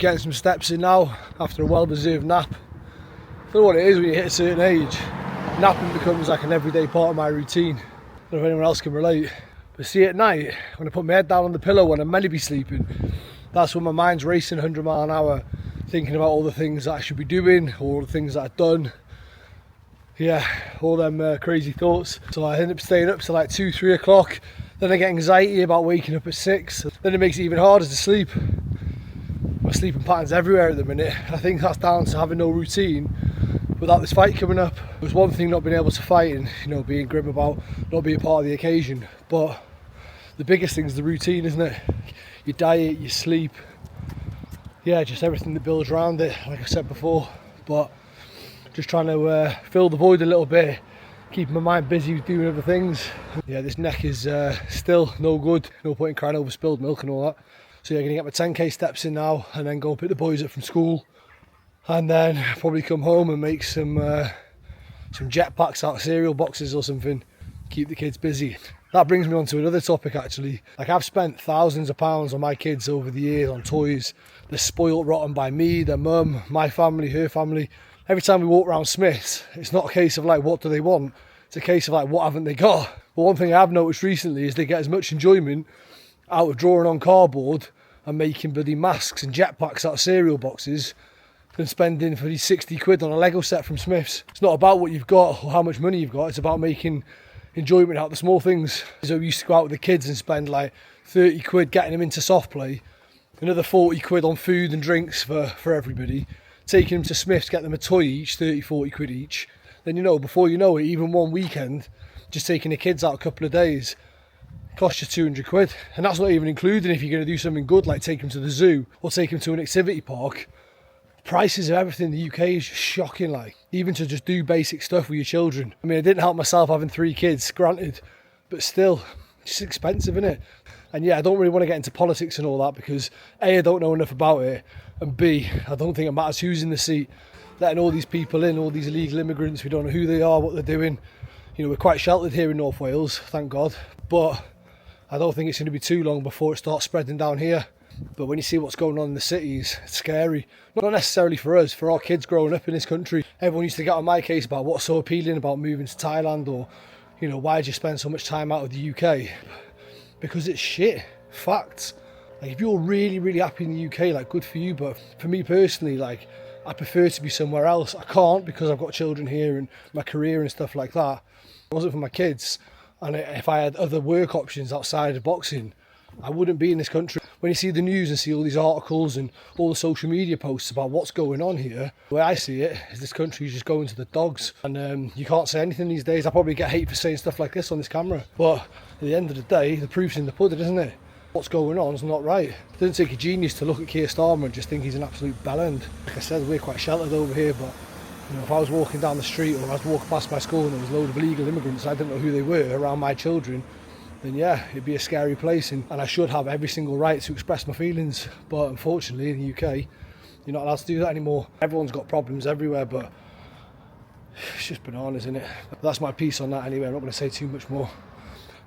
getting some steps in now after a well-deserved nap. I don't know what it is when you hit a certain age. Napping becomes like an everyday part of my routine. I don't know if anyone else can relate. But see, at night, when I put my head down on the pillow when I'm meant to be sleeping, that's when my mind's racing 100 miles an hour, thinking about all the things that I should be doing, all the things that I've done. Yeah, all them crazy thoughts. So I end up staying up till like 2, 3 o'clock. Then I get anxiety about waking up at 6. Then it makes it even harder to sleep. My sleeping pattern's everywhere at the minute. I think that's down to having no routine without this fight coming up. It was one thing not being able to fight and, you know, being grim about not being part of the occasion. But the biggest thing is the routine, isn't it? Your diet, your sleep. Yeah, just everything that builds around it, like I said before. But just trying to fill the void a little bit, keeping my mind busy with doing other things. Yeah, this neck is still no good. No point in crying over spilled milk and all that. So yeah, I'm going to get my 10k steps in now and then go and pick the boys up from school. And then probably come home and make some jetpacks out of cereal boxes or something. Keep the kids busy. That brings me on to another topic actually. Like, I've spent thousands of pounds on my kids over the years on toys. They're spoilt rotten by me, their mum, my family, her family. Every time we walk around Smith's, it's not a case of like, what do they want? It's a case of like, what haven't they got? But one thing I've noticed recently is they get as much enjoyment out of drawing on cardboard and making bloody masks and jetpacks out of cereal boxes than spending for these 60 quid on a Lego set from Smith's. It's not about what you've got or how much money you've got, it's about making enjoyment out of the small things. So we used to go out with the kids and spend like 30 quid getting them into soft play, another 40 quid on food and drinks for everybody, taking them to Smith's, get them a toy each, 30, 40 quid each. Then, you know, before you know it, even one weekend, just taking the kids out a couple of days, cost you 200 quid. And that's not even including if you're going to do something good, like take them to the zoo or take them to an activity park. Prices of everything in the UK is just shocking, like, even to just do basic stuff with your children. I mean, it didn't help myself having 3 kids, granted, but still, it's just expensive, isn't it? And yeah, I don't really want to get into politics and all that because A, I don't know enough about it, and B, I don't think it matters who's in the seat. Letting all these people in, all these illegal immigrants, we don't know who they are, what they're doing. You know, we're quite sheltered here in North Wales, thank God, but I don't think it's going to be too long before it starts spreading down here. But when you see what's going on in the cities, it's scary. Not necessarily for us, for our kids growing up in this country. Everyone used to get on my case about what's so appealing about moving to Thailand, or, you know, why did you spend so much time out of the UK? Because it's shit. Facts. Like, if you're really, really happy in the UK, like, good for you. But for me personally, like, I prefer to be somewhere else. I can't because I've got children here and my career and stuff like that. It wasn't for my kids. And if I had other work options outside of boxing, I wouldn't be in this country. When you see the news and see all these articles and all the social media posts about what's going on here, the way I see it is this country is just going to the dogs. And you can't say anything these days. I probably get hate for saying stuff like this on this camera. But at the end of the day, the proof's in the pudding, isn't it? What's going on is not right. It doesn't take a genius to look at Keir Starmer and just think he's an absolute bellend. Like I said, we're quite sheltered over here, but you know, if I was walking down the street or I was walking past my school and there was a load of illegal immigrants, I didn't know who they were, around my children, then yeah, it'd be a scary place, and I should have every single right to express my feelings. But unfortunately in the UK, you're not allowed to do that anymore. Everyone's got problems everywhere, but it's just bananas, isn't it? That's my piece on that anyway. I'm not going to say too much more.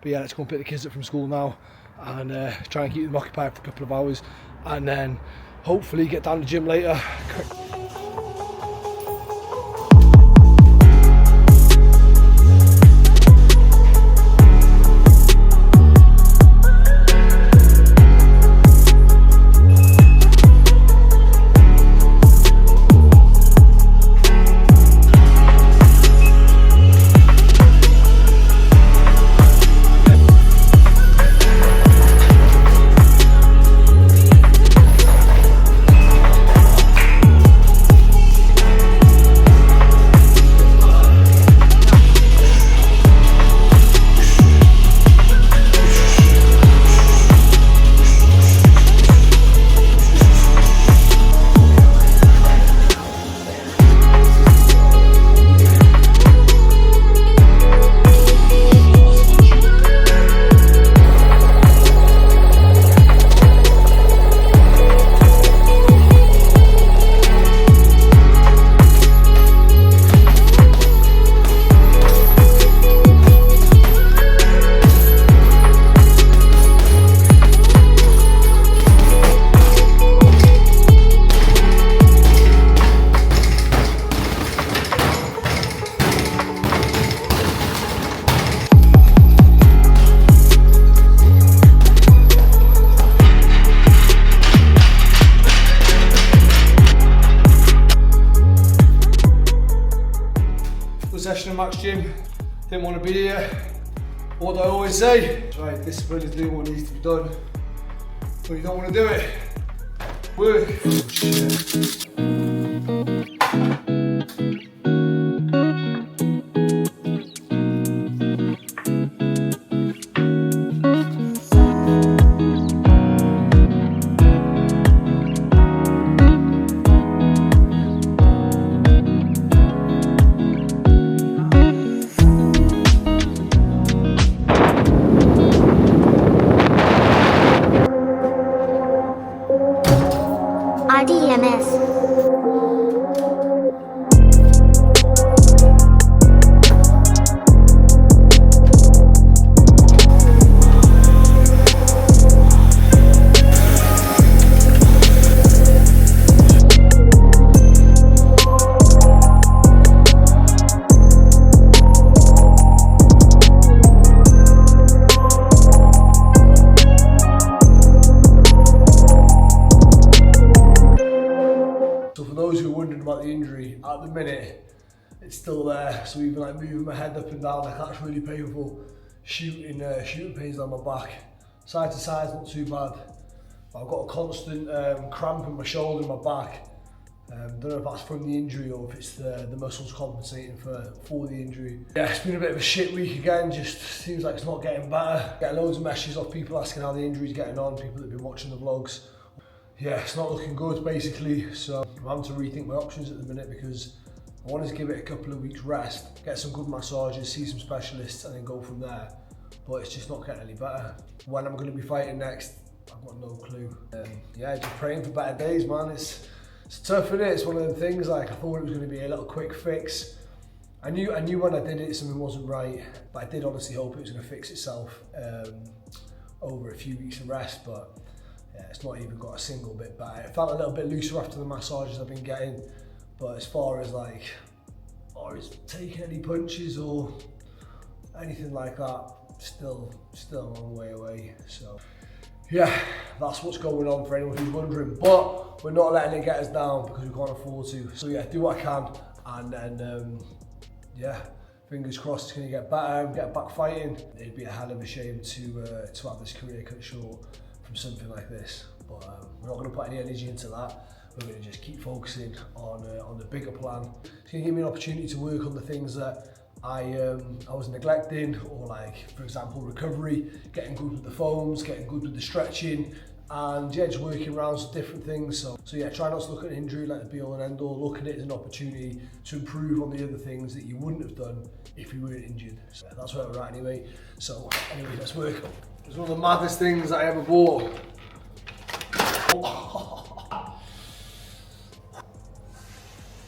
But yeah, let's go and pick the kids up from school now and try and keep them occupied for a couple of hours, and then hopefully get down to the gym later. gym, didn't want to be here. What do I always say? Right, discipline is doing what needs to be done. But you don't want to do it. Work. Oh, shit. RDMS. About the injury, at the minute it's still there, so even like moving my head up and down, like that's really painful. Shooting pains down my back, side to side not too bad, but I've got a constant cramp in my shoulder and my back. Don't know if that's from the injury or if it's the muscles compensating for the injury. Yeah, it's been a bit of a shit week again, just seems like it's not getting better. Get loads of messages off people asking how the injury's getting on, people that have been watching the vlogs. Yeah, it's not looking good basically, so I'm having to rethink my options at the minute because I want to give it a couple of weeks rest, get some good massages, see some specialists and then go from there, but it's just not getting any better. When I'm going to be fighting next, I've got no clue. Yeah, just praying for better days, man. It's tough, isn't it? It's one of the things, like I thought it was going to be a little quick fix. I knew when I did it something wasn't right, but I did honestly hope it was going to fix itself over a few weeks of rest, but yeah, it's not even got a single bit better. It felt a little bit looser after the massages I've been getting, but as far as like, or is taking any punches or anything like that, still a long way away. So yeah, that's what's going on for anyone who's wondering. But we're not letting it get us down because we can't afford to. So yeah, do what I can, and then yeah, fingers crossed it's going to get better and get back fighting. It'd be a hell of a shame to have this career cut short from something like this, but we're not going to put any energy into that. We're going to just keep focusing on the bigger plan. It's going to give me an opportunity to work on the things that I was neglecting, or like, for example, recovery, getting good with the foams, getting good with the stretching, and yeah, just working around some different things. So yeah, try not to look at an injury like the be all and end all. Look at it as an opportunity to improve on the other things that you wouldn't have done if you weren't injured. So that's where we're at anyway. So anyway, let's work. It's one of the maddest things I ever bought.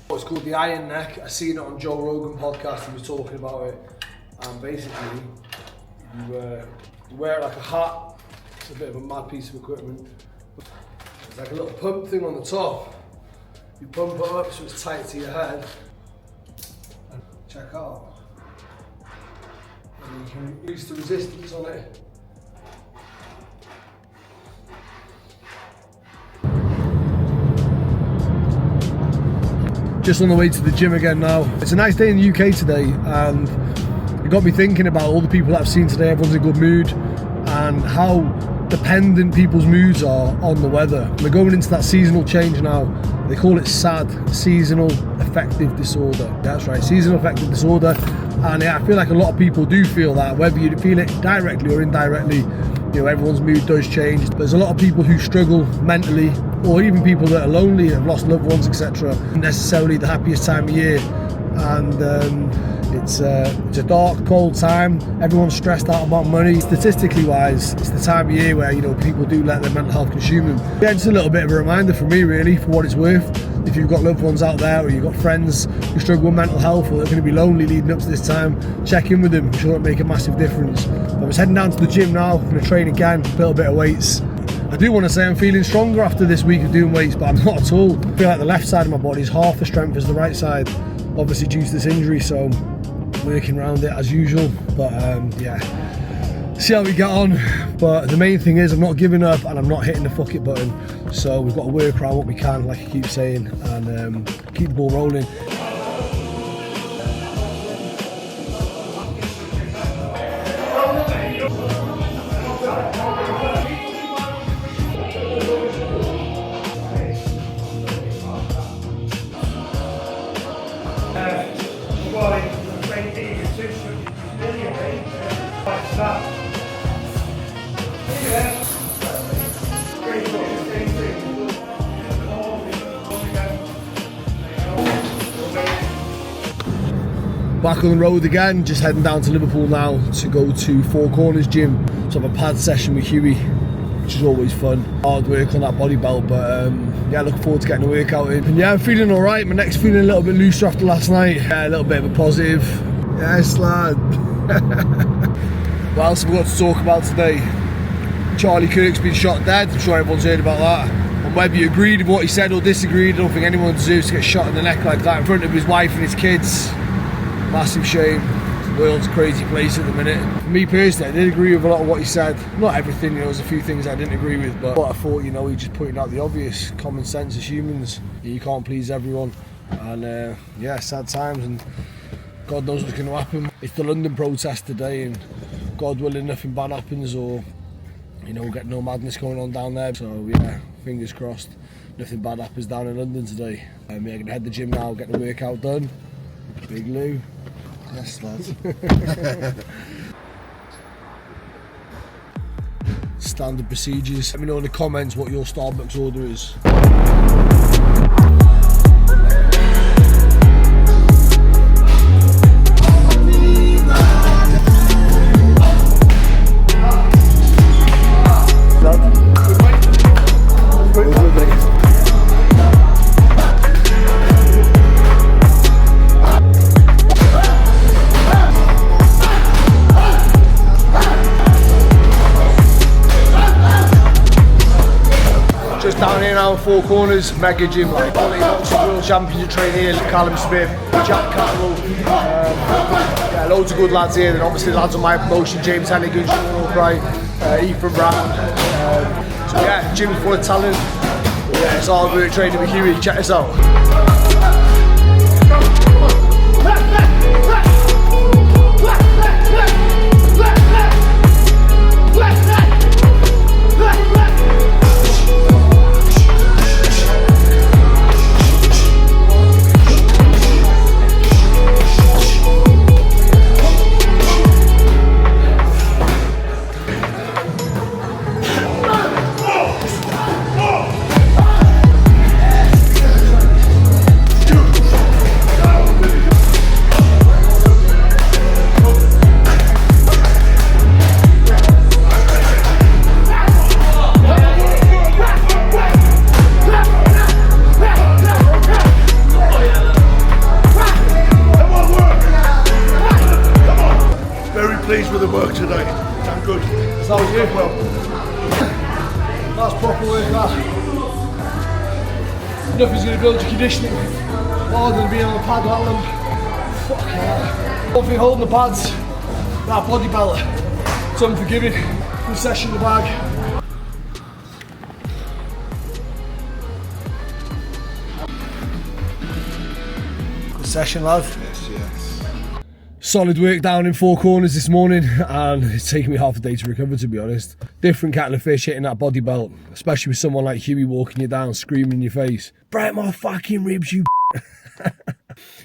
It's called the Iron Neck. I seen it on Joe Rogan podcast. He was talking about it, and basically you wear it like a hat. It's a bit of a mad piece of equipment. There's like a little pump thing on the top. You pump it up so it's tight to your head. And check out. And you can use the resistance on it. Just on the way to the gym again now. It's a nice day in the UK today, and it got me thinking about all the people that I've seen today. Everyone's in a good mood, and how dependent people's moods are on the weather. We're going into that seasonal change now. They call it SAD, seasonal affective disorder. That's right, seasonal affective disorder. And yeah, I feel like a lot of people do feel that, whether you feel it directly or indirectly. You know, everyone's mood does change. There's a lot of people who struggle mentally, or even people that are lonely, have lost loved ones, etc. Necessarily the happiest time of year, and it's a dark, cold time. Everyone's stressed out about money. Statistically wise, it's the time of year where, you know, people do let their mental health consume them. Yeah, just a little bit of a reminder for me, really, for what it's worth. If you've got loved ones out there, or you've got friends who struggle with mental health, or they're going to be lonely leading up to this time, check in with them. I'm sure it'll make a massive difference. I was heading down to the gym now. I'm going to train again, a little bit of weights. I do want to say I'm feeling stronger after this week of doing weights, but I'm not at all. I feel like the left side of my body is half the strength as the right side, obviously due to this injury, so working around it as usual. But yeah, see how we get on. But the main thing is I'm not giving up, and I'm not hitting the fuck it button. So we've got to work around what we can, like I keep saying, and keep the ball rolling. Back on the road again, just heading down to Liverpool now to go to Four Corners Gym to have a pad session with Huey, which is always fun. Hard work on that body belt, but yeah, looking forward to getting a workout in. And yeah, I'm feeling alright. My neck's feeling a little bit looser after last night. Yeah, a little bit of a positive. Yes, lad. What else have we got to talk about today? Charlie Kirk's been shot dead. I'm sure everyone's heard about that. And whether you agreed with what he said or disagreed, I don't think anyone deserves to get shot in the neck like that in front of his wife and his kids. Massive shame. The world's a crazy place at the minute. For me personally, I did agree with a lot of what he said. Not everything, you know, there's a few things I didn't agree with, but I thought, you know, he's just putting out the obvious. Common sense as humans. You can't please everyone. And yeah, sad times, and God knows what's going to happen. It's the London protest today, and God willing, nothing bad happens, or, you know, we'll get no madness going on down there. So yeah, fingers crossed, nothing bad happens down in London today. Yeah, I'm going to head to the gym now, get the workout done. Big Lou. Yes, lads. Standard procedures. Let me know in the comments what your Starbucks order is. Down here now in Four Corners, mega gym, like quality boxing world champions train here, Callum Smith, Jack Catterall, yeah, loads of good lads here, and obviously lads on my promotion, James Hennigan, Sean O'Brien, Ethan Brown, so yeah, gym's full of talent, yeah, it's hard work training with Huey, check this out. Pleased with the work today. I'm good. So you? Well, that's proper work, that. Nothing's going to build your conditioning more than being on the pad that long. Fucking hell. Don't think holding the pads, that body belt, it's unforgiving. Good session in the bag. Good session, lad. Yes, yes. Solid work down in Four Corners this morning, and it's taken me half a day to recover, to be honest. Different kettle of fish hitting that body belt, especially with someone like Huey walking you down, screaming in your face, "Break my fucking ribs, you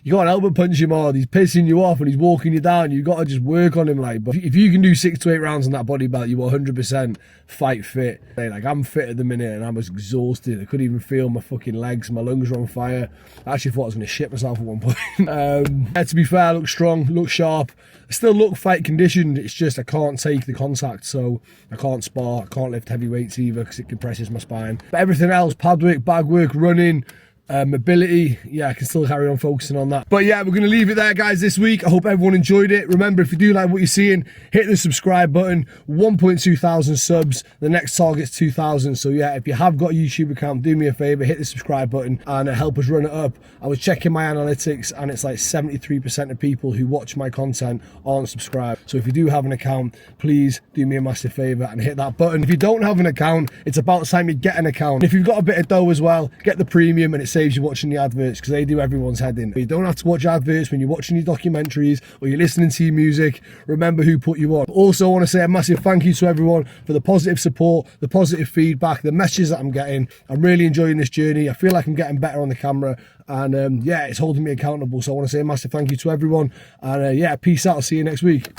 You can't help but punch him hard. He's pissing you off and he's walking you down. You've got to just work on him, like. But if you can do 6 to 8 rounds on that body belt, you are 100% fight fit. Like, I'm fit at the minute and I was exhausted. I couldn't even feel my fucking legs. My lungs were on fire. I actually thought I was going to shit myself at one point. Yeah, to be fair, I look strong, look sharp. I still look fight conditioned. It's just I can't take the contact, so I can't spar. I can't lift heavy weights either because it compresses my spine. But everything else, pad work, bag work, running, mobility, yeah, I can still carry on focusing on that. But yeah, we're going to leave it there, guys, this week. I hope everyone enjoyed it. Remember, if you do like what you're seeing, hit the subscribe button. 1.2 thousand subs. The next target's 2,000. So yeah, if you have got a YouTube account, do me a favor, hit the subscribe button and help us run it up. I was checking my analytics and it's like 73% of people who watch my content aren't subscribed. So if you do have an account, please do me a massive favor and hit that button. If you don't have an account, it's about time you get an account. If you've got a bit of dough as well, get the premium, and it saves you watching the adverts because they do everyone's head in. You don't have to watch adverts when you're watching your documentaries or you're listening to your music. Remember who put you on. Also, I want to say a massive thank you to everyone for the positive support, the positive feedback, the messages that I'm getting. I'm really enjoying this journey. I feel like I'm getting better on the camera, and yeah, it's holding me accountable. So I want to say a massive thank you to everyone, and yeah, peace out. I'll see you next week.